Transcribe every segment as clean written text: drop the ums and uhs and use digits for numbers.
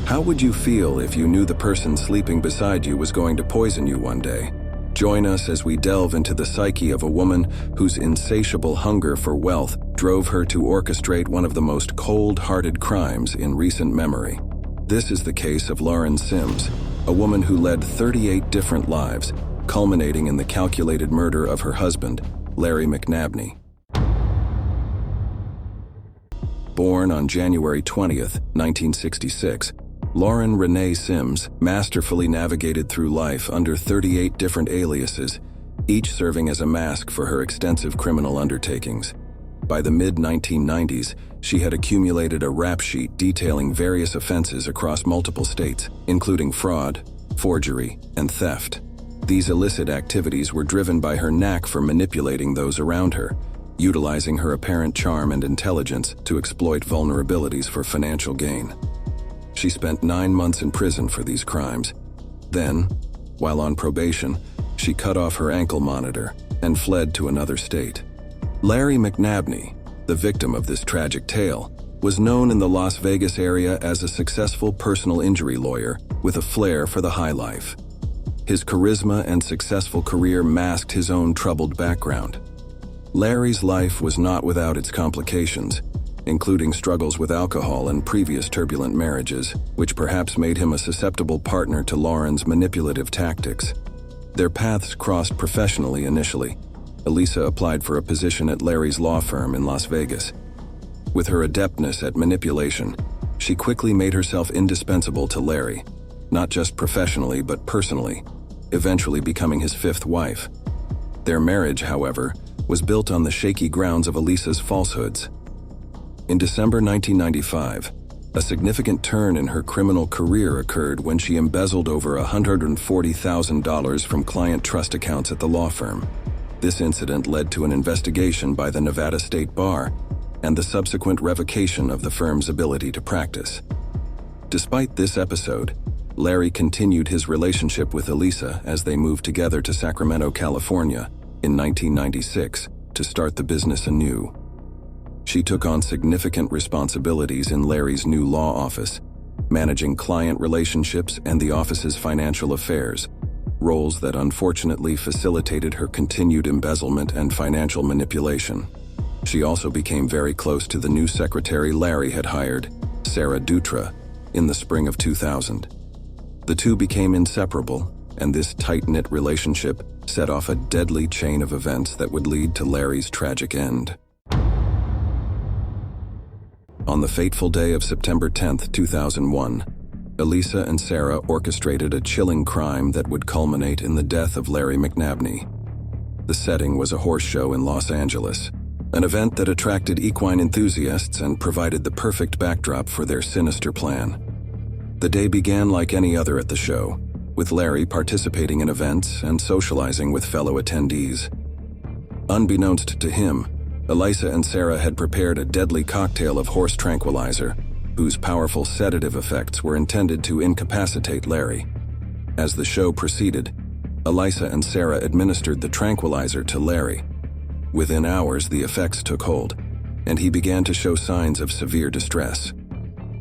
How would you feel if you knew the person sleeping beside you was going to poison you one day? Join us as we delve into the psyche of a woman whose insatiable hunger for wealth drove her to orchestrate one of the most cold-hearted crimes in recent memory. This is the case of Laren Sims, a woman who led 38 different lives, culminating in the calculated murder of her husband, Laren McNabney. Born on January 20th, 1966, Laren Renee Sims masterfully navigated through life under 38 different aliases, each serving as a mask for her extensive criminal undertakings. By the mid-1990s, she had accumulated a rap sheet detailing various offenses across multiple states, including fraud, forgery, and theft. These illicit activities were driven by her knack for manipulating those around her, utilizing her apparent charm and intelligence to exploit vulnerabilities for financial gain. She spent 9 months in prison for these crimes. Then, while on probation, she cut off her ankle monitor and fled to another state. Laren McNabney, the victim of this tragic tale, was known in the Las Vegas area as a successful personal injury lawyer with a flair for the high life. His charisma and successful career masked his own troubled background. Larry's life was not without its complications, including struggles with alcohol and previous turbulent marriages, which perhaps made him a susceptible partner to Laren's manipulative tactics. Their paths crossed professionally initially. Elisa applied for a position at Larry's law firm in Las Vegas. With her adeptness at manipulation, she quickly made herself indispensable to Larry, not just professionally but personally, eventually becoming his 5th wife. Their marriage, however, was built on the shaky grounds of Elisa's falsehoods. In December 1995, a significant turn in her criminal career occurred when she embezzled over $140,000 from client trust accounts at the law firm. This incident led to an investigation by the Nevada State Bar and the subsequent revocation of the firm's ability to practice. Despite this episode, Larry continued his relationship with Elisa as they moved together to Sacramento, California in 1996 to start the business anew. She took on significant responsibilities in Larry's new law office, managing client relationships and the office's financial affairs, roles that unfortunately facilitated her continued embezzlement and financial manipulation. She also became very close to the new secretary Larry had hired, Sarah Dutra, in the spring of 2000. The two became inseparable, and this tight-knit relationship set off a deadly chain of events that would lead to Larry's tragic end. On the fateful day of September 10, 2001, Elisa and Sarah orchestrated a chilling crime that would culminate in the death of Laren McNabney. The setting was a horse show in Los Angeles, an event that attracted equine enthusiasts and provided the perfect backdrop for their sinister plan. The day began like any other at the show, with Larry participating in events and socializing with fellow attendees. Unbeknownst to him, Elisa and Sarah had prepared a deadly cocktail of horse tranquilizer, whose powerful sedative effects were intended to incapacitate Larry. As the show proceeded, Elisa and Sarah administered the tranquilizer to Larry. Within hours, the effects took hold, and he began to show signs of severe distress.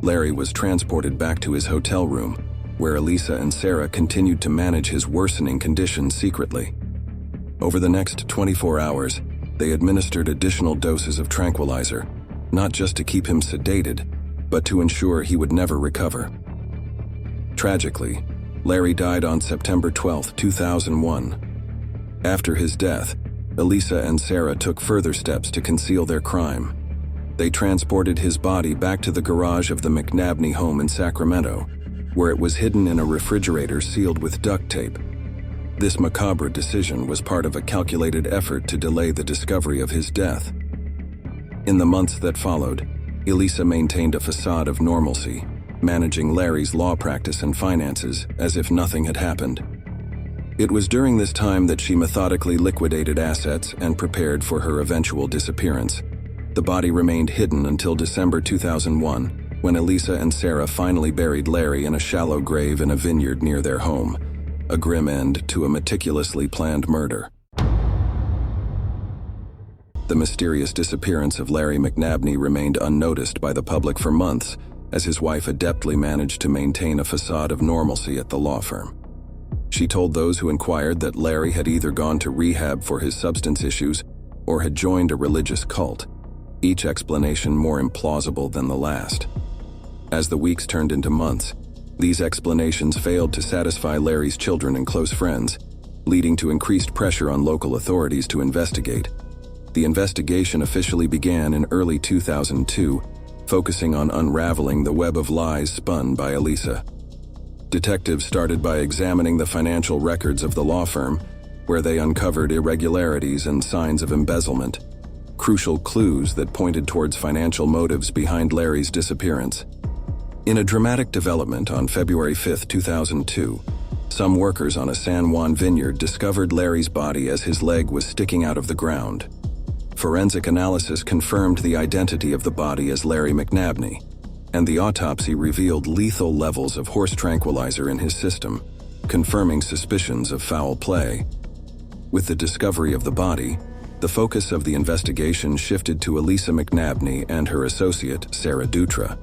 Larry was transported back to his hotel room, where Elisa and Sarah continued to manage his worsening condition secretly. Over the next 24 hours, they administered additional doses of tranquilizer, not just to keep him sedated, but to ensure he would never recover. Tragically, Larry died on September 12, 2001. After his death, Elisa and Sarah took further steps to conceal their crime. They transported his body back to the garage of the McNabney home in Sacramento, where it was hidden in a refrigerator sealed with duct tape. This macabre decision was part of a calculated effort to delay the discovery of his death. In the months that followed, Elisa maintained a facade of normalcy, managing Larry's law practice and finances as if nothing had happened. It was during this time that she methodically liquidated assets and prepared for her eventual disappearance. The body remained hidden until December 2001, when Elisa and Sarah finally buried Larry in a shallow grave in a vineyard near their home, a grim end to a meticulously planned murder. The mysterious disappearance of Laren McNabney remained unnoticed by the public for months, as his wife adeptly managed to maintain a facade of normalcy at the law firm. She told those who inquired that Larry had either gone to rehab for his substance issues or had joined a religious cult, each explanation more implausible than the last. As the weeks turned into months, these explanations failed to satisfy Larry's children and close friends, leading to increased pressure on local authorities to investigate. The investigation officially began in early 2002, focusing on unraveling the web of lies spun by Elisa. Detectives started by examining the financial records of the law firm, where they uncovered irregularities and signs of embezzlement, crucial clues that pointed towards financial motives behind Larry's disappearance. In a dramatic development on February 5, 2002, some workers on a San Juan vineyard discovered Larry's body as his leg was sticking out of the ground. Forensic analysis confirmed the identity of the body as Larry McNabney, and the autopsy revealed lethal levels of horse tranquilizer in his system, confirming suspicions of foul play. With the discovery of the body, the focus of the investigation shifted to Elisa McNabney and her associate, Sarah Dutra.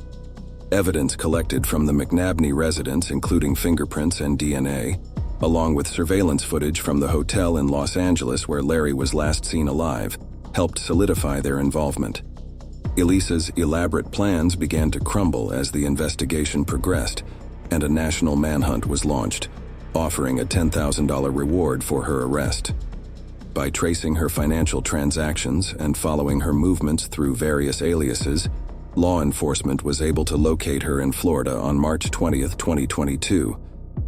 Evidence collected from the McNabney residence, including fingerprints and DNA, along with surveillance footage from the hotel in Los Angeles where Larry was last seen alive, helped solidify their involvement. Elisa's elaborate plans began to crumble as the investigation progressed, and a national manhunt was launched, offering a $10,000 reward for her arrest. By tracing her financial transactions and following her movements through various aliases, law enforcement was able to locate her in Florida on March 20, 2022,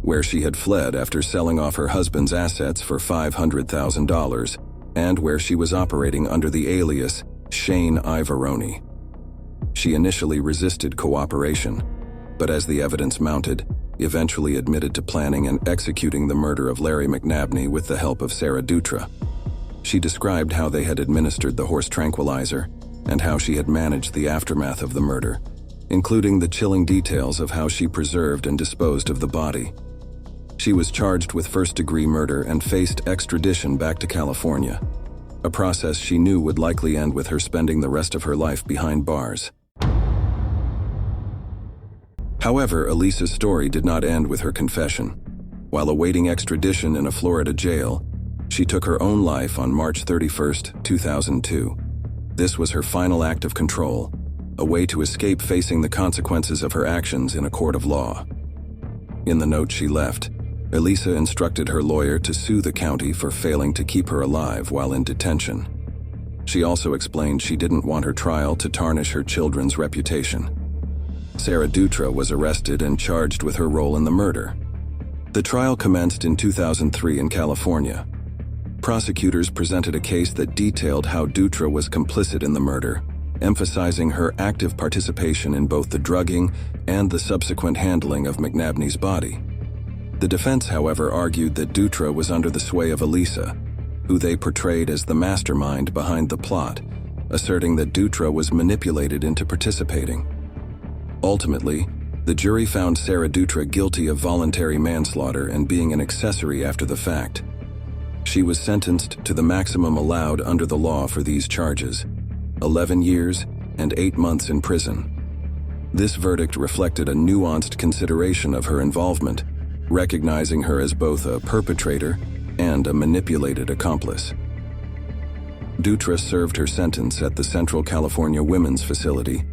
where she had fled after selling off her husband's assets for $500,000, and where she was operating under the alias Shane Ivaroni. She initially resisted cooperation, but as the evidence mounted, eventually admitted to planning and executing the murder of Larry McNabney with the help of Sarah Dutra. She described how they had administered the horse tranquilizer and how she had managed the aftermath of the murder, including the chilling details of how she preserved and disposed of the body. She was charged with first-degree murder and faced extradition back to California, a process she knew would likely end with her spending the rest of her life behind bars. However, Elisa's story did not end with her confession. While awaiting extradition in a Florida jail, she took her own life on March 31, 2002. This was her final act of control, a way to escape facing the consequences of her actions in a court of law. In the note she left, Elisa instructed her lawyer to sue the county for failing to keep her alive while in detention. She also explained she didn't want her trial to tarnish her children's reputation. Sarah Dutra was arrested and charged with her role in the murder. The trial commenced in 2003 in California. Prosecutors presented a case that detailed how Dutra was complicit in the murder, emphasizing her active participation in both the drugging and the subsequent handling of McNabney's body. The defense, however, argued that Dutra was under the sway of Elisa, who they portrayed as the mastermind behind the plot, asserting that Dutra was manipulated into participating. Ultimately, the jury found Sarah Dutra guilty of voluntary manslaughter and being an accessory after the fact. She was sentenced to the maximum allowed under the law for these charges, 11 years and 8 months in prison. This verdict reflected a nuanced consideration of her involvement, recognizing her as both a perpetrator and a manipulated accomplice. Dutra served her sentence at the Central California Women's Facility,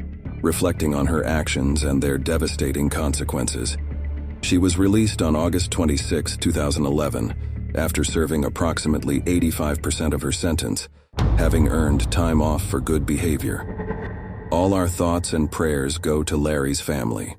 reflecting on her actions and their devastating consequences. She was released on August 26, 2011, after serving approximately 85% of her sentence, having earned time off for good behavior. All our thoughts and prayers go to Larry's family.